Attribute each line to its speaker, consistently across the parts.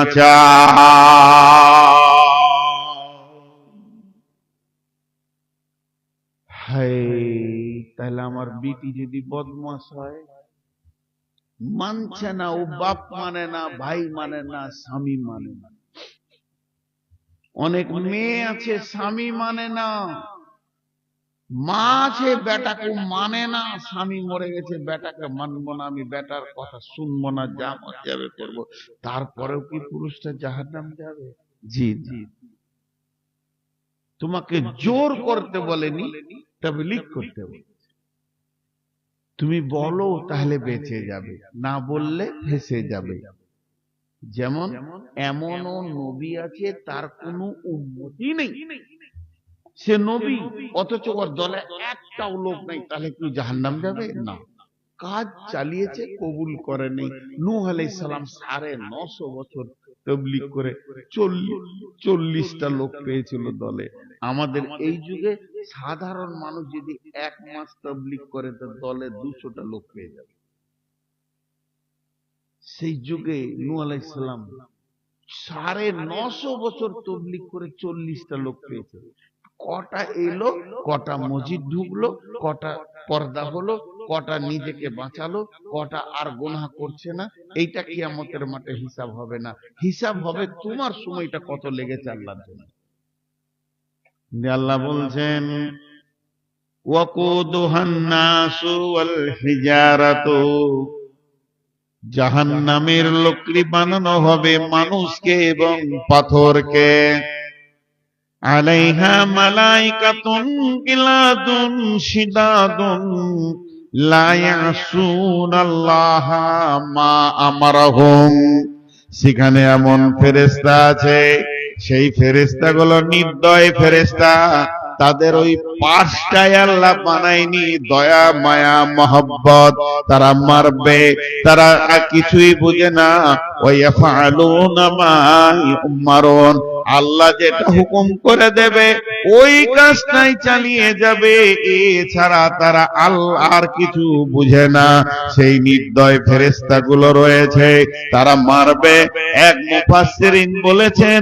Speaker 1: খাঁচা। হায়, তাহলে আমার বিটি যদি বদমাশ হয়, মানছে না, ও বাপ মানে না, ভাই মানে না, স্বামী মানে না। অনেক মেয়ে আছে স্বামী মানে না, মা আছে বেটাকে মানে না, স্বামী মরে গেছে, বেটাকে মানবো না, আমি বেটার কথা শুনবো না, যা মন যাবে করবো। তারপরেও কি পুরুষটা জাহান্নাম যাবে? জি জি। তোমাকে জোর করতে বলেনি, তাবলীগ করতে বলে। তুমি বলো তাহলে বেঁচে যাবে, না বললে ফেঁসে যাবে। যেমন এমনও নবী আছে তার কোনো উম্মতি নেই, সে নবী অথচ ওর দলে একটাও লোক নাই, তাহলে কি জাহান্নাম যাবে? না। কাজ চালিয়েছে, কবুল করেনি। নূহ আলাইহিস সালাম 950 বছর তাবলীগ করে 40টা লোক পেয়েছিল দলে। আমাদের এই যুগে সাধারণ মানুষ যদি 1 মাস তাবলীগ করে তো দলে 200টা লোক পেয়ে যাবে। সেই যুগে নূহ আলাইহিস সালাম 950 বছর তাবলীগ করে 40টা লোক পেয়েছে। কটা এলো, কটা মসজিদ ঢুকলো, কটা পর্দা হলো, কটা নিজেকে বাঁচালো, কটা আর গুনাহ করছে না, এইটা কিয়ামতের মাঠে হিসাব হবে না। হিসাব হবে তোমার সময়টা কত লেগেছে আল্লাহর জন্য। আল্লাহ বলছেন ওয়াকুদুহান নাসু ওয়াল হিজারাতু, জাহান্নামের লকড়ি বানানো হবে মানুষকে এবং পাথরকে। আলাইহা মালাইকাতুন গিলাদুন শিদাদুন লা ইয়াসুনাল্লাহা মা আমারহুম, সেখানে এমন ফেরেশতা আছে, সেই ফেরেশতাগুলো নির্দয় ফেরেশতা, তাদের ওই পাঁচটায় আল্লাহ বানায়নি দয়া মায়া মহব্বত, তারা মারবে, তারা কিছুই বুঝে না। ওয়ায়াফআলুনা মা ইউমারুন, আল্লাহ যেটা হুকুম করে দেবে ওই কাজটাই চালিয়ে যাবে, এছাড়া তারা আল্লাহ আর কিছু বুঝে না। সেই নির্দয় ফেরেশতাগুলো রয়েছে, তারা মারবে। এক মুফাসসিরিন বলেছেন,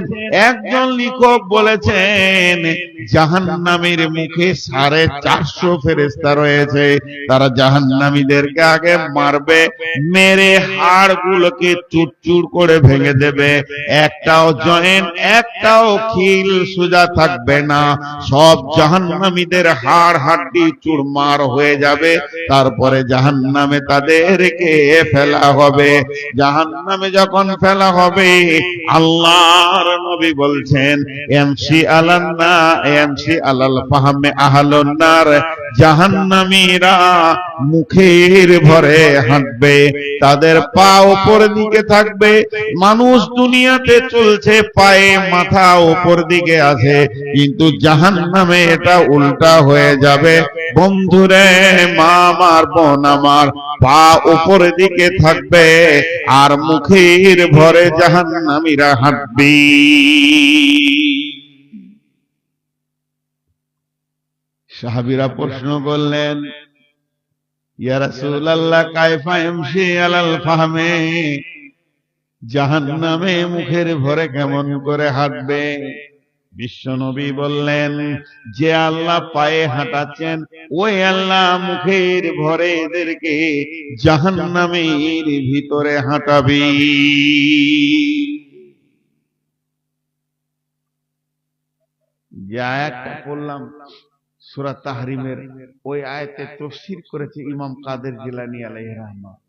Speaker 1: একজন লেখক বলেছেন, জাহান্নামের মুখে 450 ফেরেশতা রয়েছে, তারা জাহান্নামীদেরকে আগে মারবে, মেরে হাড়গুলোকে চুরচুর করে ভেঙে দেবে, একটাও জয়েন্ট একটাও খিল সোজা থাকবে না, সব জাহান্নামীদের হাড় হাড্ডি চুরমার হয়ে যাবে। তারপরে জাহান্নামে তাদেরকে ফেলা হবে। জাহান্নামে যখন ফেলা হবে, আল্লাহর নবী বলছেন এমসি আলান্না এমসি আলাল ফাহমে আহলুন নার, জাহান্নামীরা মুখের ভরে হাঁটবে, তাদের পা উপর দিকে থাকবে। মানুষ দুনিয়াতে চলছে পায়ে মাথা উপর দিকে আছে, কিন্তু জাহান্নামে এটা উল্টা হয়ে যাবে। বন্ধুরে, মা আমার, বোন আমার, পা উপর দিকে থাকবে আর মুখের ভরে জাহান্নামীরা হাঁটবে। সাহাবীরা প্রশ্ন করলেন, ইয়া রাসূলুল্লাহ কায়ফা ইয়ামশি আলাল ফাহমে, জাহান্নামে মুখের ভরে কেমন করে হাঁটবে? বিশ্বনবী বললেন, যে আল্লাহ পায়ে হাঁটাচ্ছেন ওই আল্লাহ মুখের ভরে এদেরকে জাহান্নামের ভিতরে হাঁটাবে। যে আয়াতটা পড়লাম সূরা তাহরিমের, ওই আয়াতে তাফসীর করেছে ইমাম কাদের জিলানী আলাইহির রহমাত।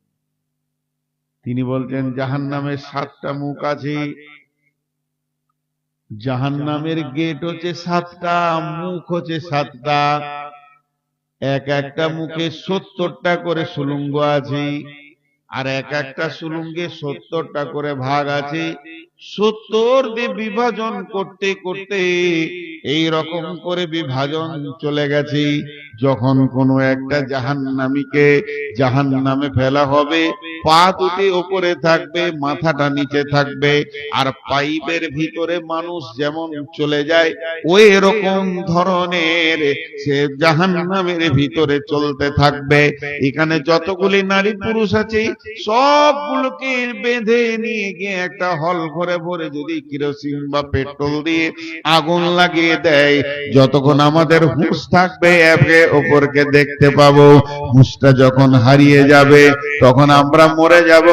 Speaker 1: তিনি বলতেন জাহান্নামের 7টা মুখ আছে, জাহান্নামের গেট হচ্ছে 7টা, মুখ হচ্ছে 7টা, এক একটা মুখে 70টা করে সুলুঙ্গ আছে, আর এক একটা সুলুঙ্গে 70টা করে ভাগ আছে। 70 দিয়ে বিভাজন করতে করতে এই রকম করে বিভাজন চলে গেছে। যখন কোনো একটা জাহান্নামীকে জাহান্নামে ফেলা হবে, পা দুটি উপরে থাকবে, মাথাটা নিচে থাকবে, আর পাইপের ভিতরে মানুষ যেমন চলে যায় ওই রকম ধরনের সে জাহান্নামের ভিতরে চলতে থাকবে। এখানে যতগুলি নারী পুরুষ আছে সবগুলোকে বেঁধে নিয়ে গিয়ে একটা হল ঘরে ভরে যদি কেরোসিন বা পেট্রোল দিয়ে আগুন লাগিয়ে দেয়, যতক্ষণ আমাদের হুঁশ থাকবে একে অপরকে দেখতে পাবো। হুঁশটা যখন হারিয়ে যাবে তখন আমরা মরে যাব।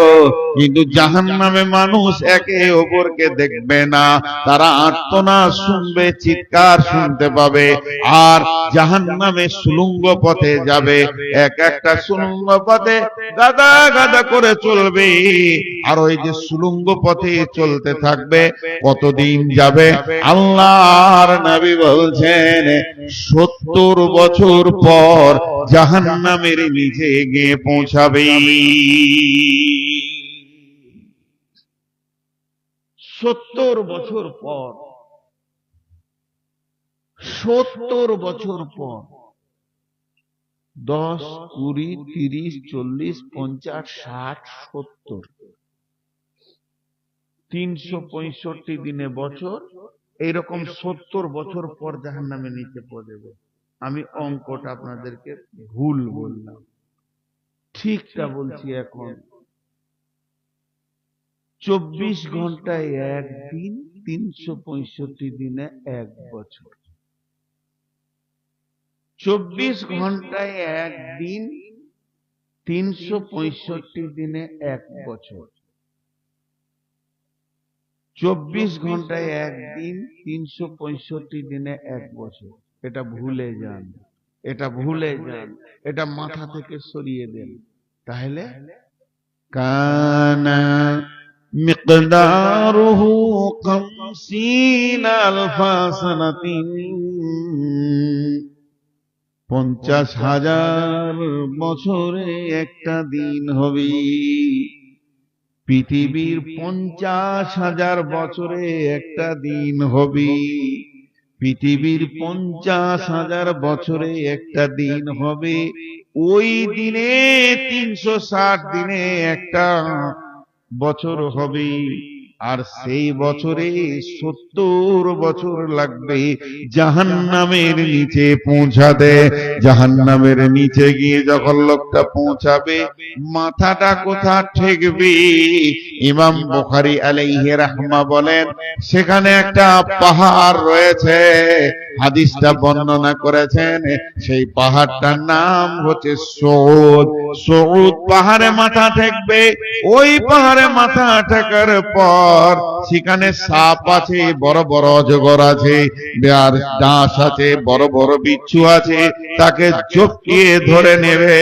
Speaker 1: কিন্তু জাহান্নামে মানুষ একে অপরকে দেখবে না, তারা আর্তনাদ শুনবে, চিৎকার শুনতে পাবে। আর জাহান্নামে সুলুঙ্গ পথে যাবে, এক একটা সুলুঙ্গ পথে গাদা গাদা করে চলবে। আর ওই যে সুলুঙ্গ পথে চলতে থাকবে, কতদিন যাবে? আল্লাহর নবী বলছেন 70 বছর পর জাহান্নামের নিচে গিয়ে পৌঁছাবে। 70 বছর পর, 70 বছর পর, 10, 20, 30, 40, 50, 60, 70, 365 দিনে বছর, এইরকম 70 বছর পর জাহান্নামে নিচে পড়বে। আমি অঙ্কটা আপনাদেরকে ভুল বললাম, ঠিকটা বলছি। এখন 24 ঘন্টায় একদিন, 365 দিনে এক বছর। 24 ঘন্টায় একদিন, 365 দিনে এক বছর। 24 ঘন্টায় একদিন, 365 দিনে এক বছর। এটা ভুলে যান, এটা ভুলে যান, এটা মাথা থেকে সরিয়ে দেন। তাহলে কানা মিকদারুহু 50 আলফা সানাতিন, 50,000 বছরে একটা দিন হবে। পৃথিবীর 50,000 বছরে একটা দিন হবে। পৃথিবীর 50,000 বছরে একটা দিন হবে। ওই দিনে 360 দিনে একটা বছর হবে। আর সেই বছরে 70 বছর লাগবে জাহান্নামের নিচে পৌঁছাতে। জাহান্নামের নিচে গিয়ে যখন লোকটা পৌঁছাবে, মাথাটা কোথা ঠেকবে? ইমাম বুখারী আলাইহি রাহমা বলেন, সেখানে একটা পাহাড় রয়েছে, হাদিসটা বর্ণনা করেছেন। সেই পাহাড়টার নাম হচ্ছে সৌদ। সৌদ পাহাড়ে মাথা ঠেকবে। ওই পাহাড়ে মাথা ঠেকার পর সেখানে সাপ আছে, বড় বড় অজগর আছে, আর ডাঁশ আছে, বড় বড় বিচ্ছু আছে, তাকে চপকিয়ে ধরে নেবে।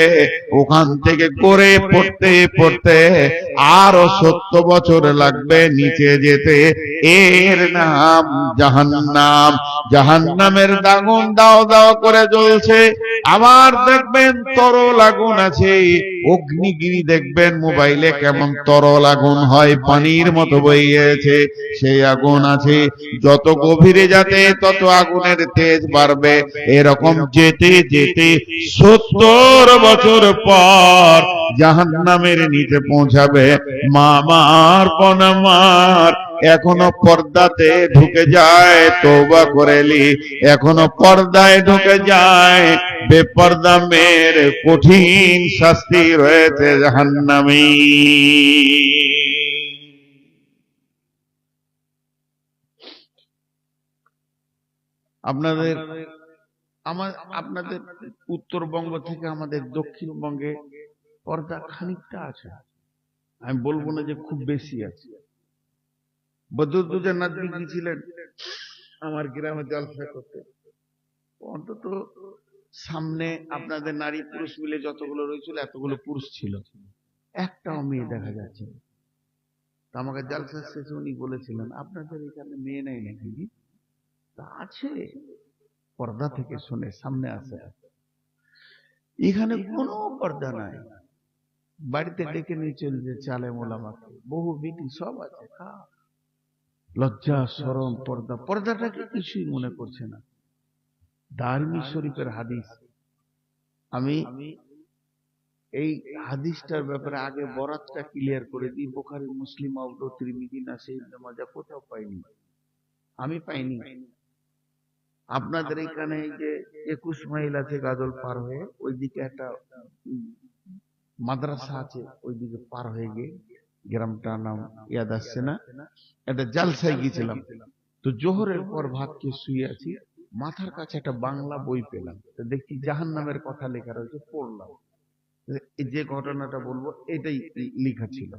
Speaker 1: ওখান থেকে করে পড়তে পড়তে আরো 70 বছর লাগবে নিচে যেতে। এর নাম জাহান্নাম। জাহান্নামের আগুন দাও দাও করে জ্বলছে। আবার দেখবেন তরল আগুন আছে, অগ্নিগিরি দেখবেন মোবাইলে কেমন তরল আগুন হয়, পানির মতো বইয়েছে, সেই আগুন আছে। যত গভীরে যাতে তত আগুনের তেজ বাড়বে। এরকম যেতে যেতে 70 বছর পর জাহান্নামের নিচে পৌঁছাবে। মামার পনামার এখনো পর্দাতে ঢুকে যায়, তওবা করেলি এখনো পর্দায় ঢুকে যায়। বেপর্দা মেয়ের কঠিন শাস্তি রয়েছে জাহান্নামে। আপনাদের উত্তরবঙ্গ থেকে আমাদের দক্ষিণবঙ্গে পর্দা খানিকটা আছে, আমি বলবো না যে খুব বেশি আছে। বদরুদ্দোজা নদী গিয়েছিলেন আমার গ্রামে জলসা করতে, অন্তত সামনে আপনাদের নারী পুরুষ মিলে যতগুলো রয়েছিল এতগুলো পুরুষ ছিল, একটাও মেয়ে দেখা যাচ্ছে। আমাকে জলসা শেষে উনি বলেছিলেন, আপনাদের এখানে মেয়ে নেই নাকি? তা আছে, পর্দা থেকে শুনে সামনে আসে। এখানে কোনো পর্দা নাই, বাড়িতে ডেকে নিয়ে চলছে চালে মোলামাকে, বহু বিটি সব আছে। লজ্জা শরম পর্দা, পর্দাটাকে কিছুই মনে করছে না। দারমি শরীফের হাদিস, আমি এই হাদিসটার ব্যাপারে আগে বরাতটা ক্লিয়ার করে দিই। বুখারী, মুসলিম, আবু তিরমিজি, নাসাই, ইবনে মাজাহ কোথাও পাইনি, আমি পাইনি। আপনাদের এখানে এই যে 21 মাইল আছে গাজল পার হয়ে, ওইদিকে একটা মাদ্রাসা আছে, ওইদিকে পার হয়ে গিয়ে, গ্রামটার নাম ইয়াদ আসছে না, একটা জালসায় গিয়েছিলাম। তো জোহরের পর ভাত খেয়ে শুয়ে আছি, মাথার কাছে একটা বাংলা বই পেলাম। তো দেখি জাহান্নামের কথা লেখা রয়েছে, পড়লাম। এই যে ঘটনাটা বলবো এটাই লেখা ছিল।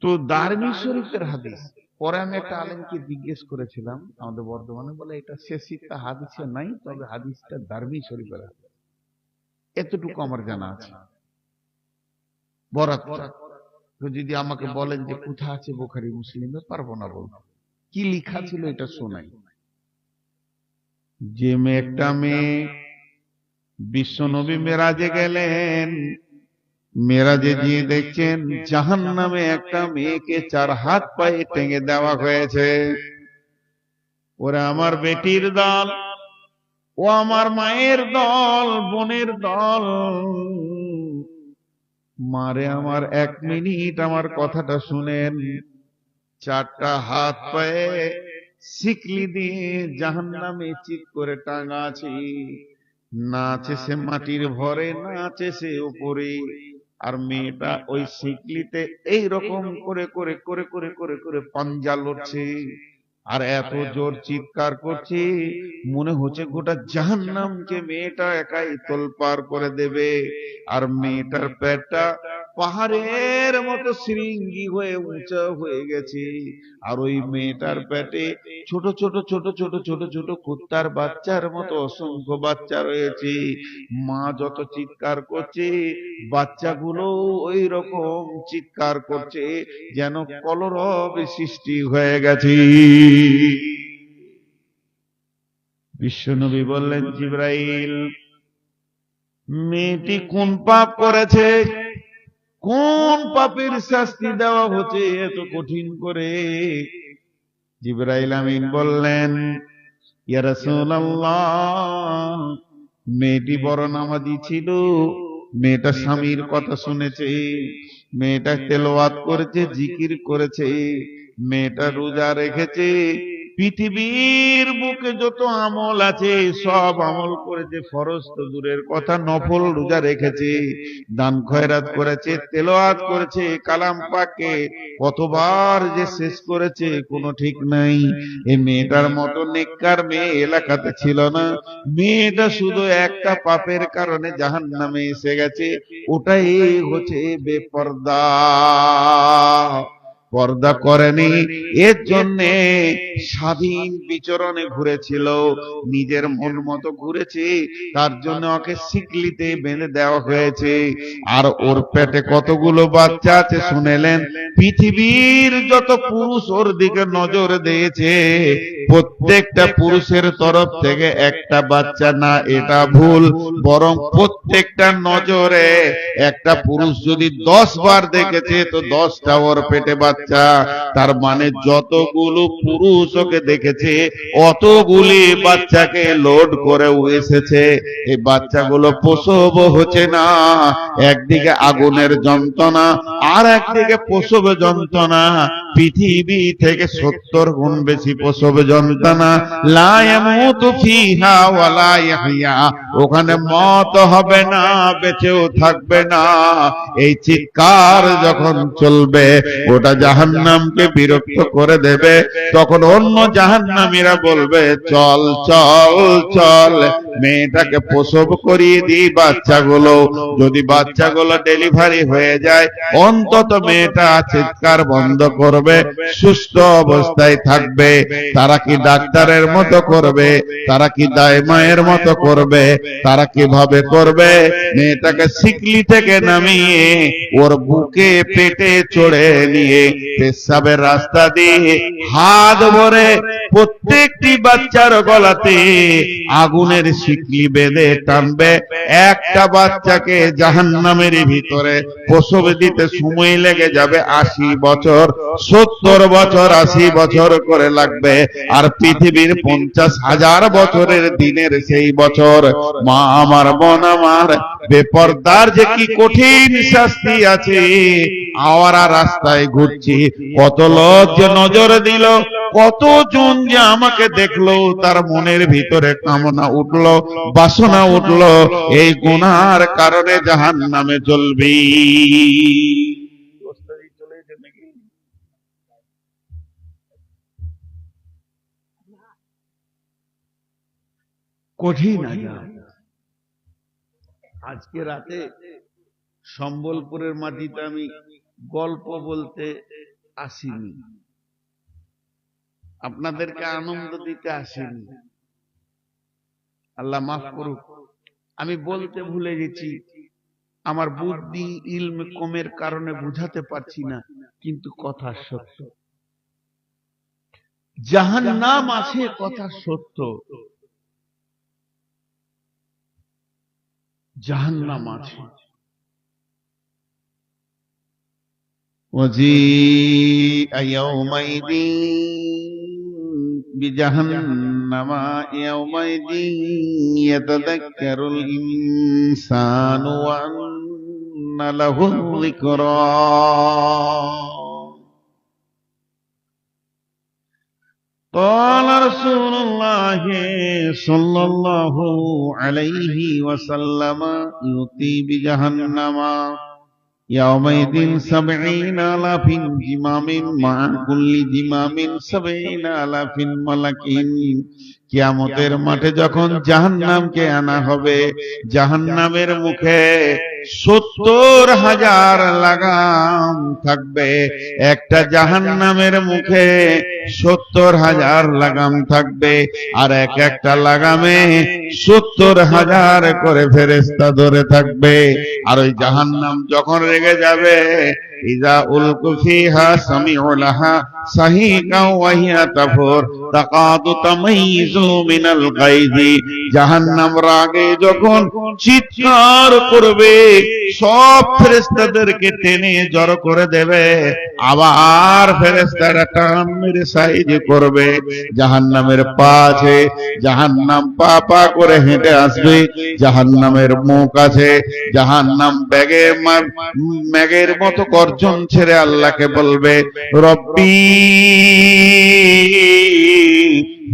Speaker 1: তো দারমি শরীফের হাদিস। পরে আমি একটা আলেমকে জিজ্ঞেস করেছিলাম আমাদের বর্ধমানে, বলে এটা শেষিতা হাদিসে নাই, তবে হাদিসটা দারমি শরীফের হাদিস। এতটুকু আমার জানা আছে। বরাত তো যদি আমাকে বলেন যে কোথায় আছে বুখারী মুসলিমে, পারবো না বলবো। কি লেখা ছিল এটা শোনাই। যে একটা মেয়ে বিশ্বনবী মেরাজে গেলেন, মেরাজে গিয়ে দেখছেন জাহান্নামে একটা মেয়েকে 4 হাত পায়ে টেঙে দেওয়া হয়েছে। ওরা আমার বেটির দল, ও আমার মায়ের দল, বোনের দল, মারে আমার 1 মিনিট আমার কথাটা শুনেন। 4টা হাত পায়ে শিকলি দিয়ে জাহান্নামে চিৎ করে টাঙা আছে। না আছে সে মাটির ভরে, না আছে সে উপরে। আর মেয়েটা ওই শিকলিতে এইরকম করে করে করে করে করে করে পাঞ্জা লড়ছে, আর এত জোর চিৎকার করছে, মনে হচ্ছে গোটা জাহান্নামকে মেয়েটা একাই তোলপার করে দেবে। আর মেয়েটার পেটটা পাহাড়ের মতো শৃঙ্গি হয়ে উঁচা হয়ে গেছে। আর ওই মেয়েটার পেটে ছোট ছোট ছোট ছোট ছোট ছোট কুত্তার বাচ্চার মতো অসংখ্য বাচ্চা রয়েছে। মা যত চিৎকার করছে, বাচ্চাগুলো ওই রকম চিৎকার করছে, যেন কলরব সৃষ্টি হয়ে গেছে। বিশ্বনবী বললেন, জিবরাইল, মেয়েটি কোন পাপ করেছে, কোন পাপের শাস্তি দেওয়া হচ্ছে এত কঠিন করে? জিবরাইল আমিন বললেন, ইয়া রাসূলুল্লাহ, মেয়েটি বড় নামাজি ছিল, মেয়েটা স্বামীর কথা শুনেছে, মেয়েটা তেলাওয়াত করেছে, জিকির করেছে, মেয়েটা রোজা রেখেছে, পৃথিবীর বুকে যত আমল আছে সব আমল করেছে, ফরজ তো দূরের কথা, নফল রোজা রেখেছে, দান খয়রাত করেছে, তেলাওয়াত করেছে, কালাম পাককে কতবার যে শেষ করেছে কোনো ঠিক নাই। এই মেয়েটার মতো নেককার মেয়ে এলাকাতে ছিল না। মেয়েটা শুধু একটা পাপের কারণে জাহান্নামে এসে গেছে, ওটাই হচ্ছে বেপর্দা। পর্দা করেনি, এর জন্যে স্বাধীন বিচরণে ঘুরেছিল, নিজের মন মতো ঘুরেছে, তার জন্য ওকে শিকলিতে বেঁধে দেওয়া হয়েছে। আর ওর পেটে কতগুলো বাচ্চা আছে শুনেলেন? পৃথিবীর যত পুরুষ ওর দিকে নজর দিয়েছে, প্রত্যেকটা পুরুষের তরফ থেকে একটা বাচ্চা না, এটা ভুল, বরং প্রত্যেকটা নজরে একটা পুরুষ যদি 10 বার দেখেছে তো 10টা ওর পেটে বাচ্চা। তার মানে যতগুলো পুরুষ ওকে দেখেছে অতগুলি বাচ্চাকে লোড করে এসেছে। এই বাচ্চাগুলো প্রসব হচ্ছে না, একদিকে আগুনের যন্ত্রণা আর একদিকে প্রসব যন্ত্রণা, পৃথিবী থেকে 70 গুণ বেশি প্রসব যন্ত্রণা। লা ইয়ামুতু ফিহা ওয়া লা ইয়াহইয়া, ওখানে মত হবে না, বেঁচেও থাকবে না। এই চিৎকার যখন চলবে ওটা জাহান্নামকে বিরক্ত করে দেবে। তখন অন্য জাহান্নামীরা বলবে, চল চল চল, মেয়েটাকে প্রসব করিয়ে দিই বাচ্চাগুলো। যদি বাচ্চাগুলো ডেলিভারি হয়ে যায়, অন্তত মেয়েটা চিৎকার বন্ধ করবে, সুস্থ অবস্থায় থাকবে। তারা কি ডাক্তারের মতো করবে? তারা কি দাইমায়ের মতো করবে? তারা কিভাবে করবে? মেয়েটাকে শিকলি থেকে নামিয়ে ওর বুকে পেটে চড়ে নিয়ে পেশাবের রাস্তা দিয়ে হাত ভরে প্রত্যেকটি বাচ্চার গলাতে আগুনের শিকলি বেঁধে টানবে। একটা বাচ্চাকে জাহান্নামের ভিতরে প্রসব দিতে সময় লেগে যাবে 80 বছর, 70 বছর, 80 বছর করে লাগবে। আর পৃথিবীর 50,000 বছরের দিনের সেই বছর। মা আমার, বোন আমার, বেপরদার যে কি কঠিন শাস্তি আছে। আওয়ারা রাস্তায় ঘুরছি, কত লোক যে নজর দিল, কতজন যে আমাকে দেখলো, তার মনের ভিতরে কামনা উঠলো, বাসনা উঠলো, এই গুনার কারণে জাহান্নামে চলবি। কঠিন আযাব। আজকে রাতে সম্বলপুরের মাটিতে আমি গল্প বলতে আসিনি, আপনাদেরকে আনন্দ দিতে আসিনি, আল্লাহ মাফ করুক। আমি বলতে ভুলে গেছি, আমার বুদ্ধি ইলম কমের কারণে বুঝাতে পারছি না, কিন্তু কথা সত্য। জাহান্নাম আছে, কথা সত্য। জাহান্নাম আছে। وجيء يومئذ بجهنم يومئذ يتذكر الإنسان وأنى له الذكرى قال رسول الله صلى الله عليه وسلم يؤتي بجهنم يومئذ 70,000 زمام مع كل زمام 70,000 ملك। কিয়ামতের মাঠে যখন জাহান্নামকে আনা হবে, জাহান্নামের মুখে 70,000 লাগাম থাকবে। একটা জাহান্নামের মুখে 70,000 লাগাম থাকবে, আর এক একটা লাগামে 70,000 করে ফেরেশতা ধরে থাকবে। আর ওই জাহান্নাম যখন রেগে যাবে, ইযা উলকু ফিহা সামিউ লাহা সাহিকা ওয়া হিয়া তাফুর তাকাদু তামাইযু মিনাল গায়জি। জাহান্নাম রাগে যখন চিৎকার করবে, সব ফেরেশতাদেরকে টেনে জড়ো করে দেবে, আবার ফেরেশতারা টান মেরে সাইজ করবে। জাহান্নামের পা আছে, জাহান্নাম পা পা করে হেঁটে আসবে। জাহান্নামের মুখ আছে, জাহান্নাম ম্যাগের মতো গর্জন ছেড়ে আল্লাহকে বলবে, রব্বি,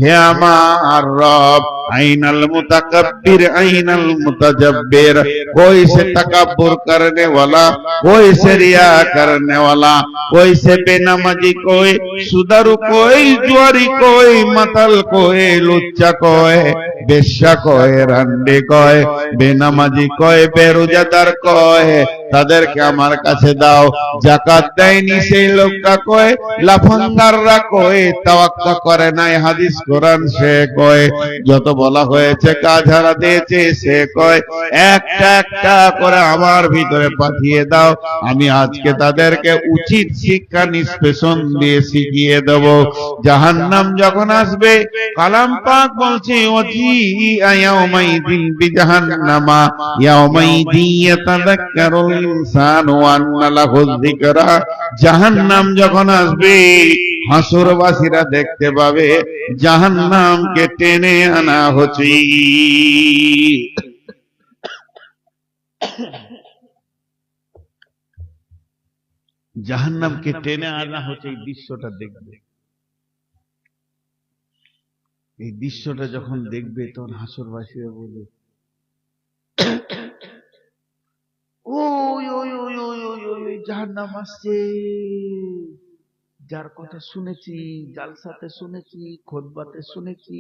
Speaker 1: হে আমার রব, আইনাল মুতাকাব্বির আইনাল মুতাজাব্বির, कोई से तकब्बुर करने वाला, कोई से रिया करने वाला, कोई से बेनमाजी, कोई सुदारू, कोई जुआरी, कोई मतल, कोई लुच्चा, कोई বেশ্যা কয়, রান্ডে কয়, বেনামাজি কয়, বেরোজাদার কয়, তাদেরকে আমার কাছে দাও। যাকাত দেয়নি সেই লোকটা কয়, লাফাঙ্গাররা কয়, তাওয়াক্কা করে নাই হাদিস কোরআন সে কয়, যত বলা হয়েছে কাজ হারা দিয়েছে সে কয়, একটা একটা করে আমার ভিতরে পাঠিয়ে দাও, আমি আজকে তাদেরকে উচিত শিক্ষা নিষ্পেষণ দিয়ে শিখিয়ে দেব। জাহান্নাম যখন আসবে, কালাম পাক বলছে, ইয়াউমাইযিন বিজাহান্নামা ইয়াউমাইযিন ইয়াতাযাক্কারুল ইনসানু ওয়া আন্না লাহুয যিকরা। জাহান্নাম যখন আসবে, হাসরবাসীরা দেখতে পাবে জাহান্নামকে টেনে আনা হচ্ছে। জাহান্নামকে টেনে আনা হচ্ছে, এই দৃশ্যটা দেখবে। এই দৃশ্যটা যখন দেখবে, তখন হাসরবাসীরা বলবে, ওই ওই ওই ওই ওই ওই ওই জাহান্নাম আসছে, যার কথা শুনেছি, জালসাতে শুনেছি, খুতবাতে শুনেছি,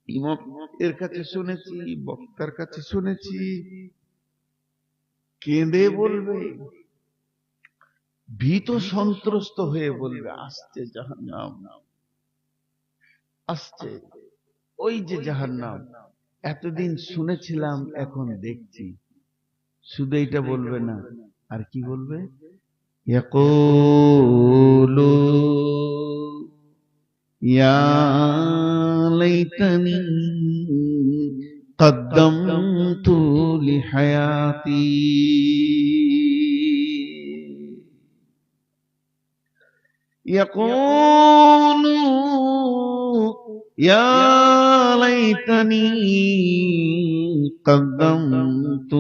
Speaker 1: ইমাম এর কাছে শুনেছি, বক্তার কাছে শুনেছি। কেঁদে বলবে, ভীত সন্ত্রস্ত হয়ে বলবে, আসছে জাহান্নাম, আসছে, ওই যে জাহান্নাম, এতদিন শুনেছিলাম, এখন দেখছি। শুধু এইটা বলবে না, আর কি বলবে, ইয়াকুলু ইয়া লাইতানি قدمت لحياتي يقول يا ليتني قدمت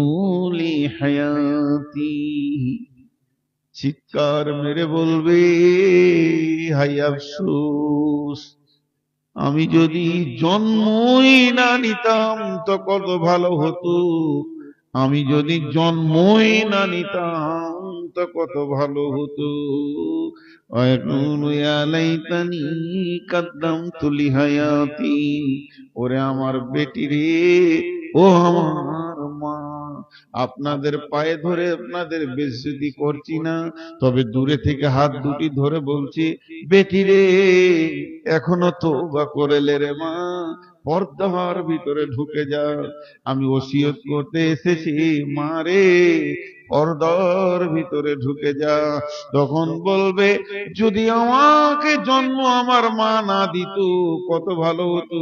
Speaker 1: لحياتي চিৎকার মেরে বলবে হায় আফসোস, আমি যদি জন্মই না নিতাম তো কত ভালো হতো, আমি যদি জন্মই না নিতাম তো কত ভালো হতো। ওয়াকুলু ইয়া লাইতানি কাদ্দামতু লিহায়াতি, ওরে আমার বেটি রে, ও আমার মা, আপনাদের পায়ে ধরে আপনাদের বেইজ্জতি করছি না, তবে দূরে থেকে হাত দুটি ধরে বলছি, বেটি রে এখনো তওবা করেলে রে মা, পর্দার ভিতরে ঢুকে যা। আমি ওসিয়ত করতে এসেছি, মা রে পর্দার ভিতরে ঢুকে যা। তখন বলবে যদি আমাকে জন্ম আমার মা না দিত কত ভালো হতো।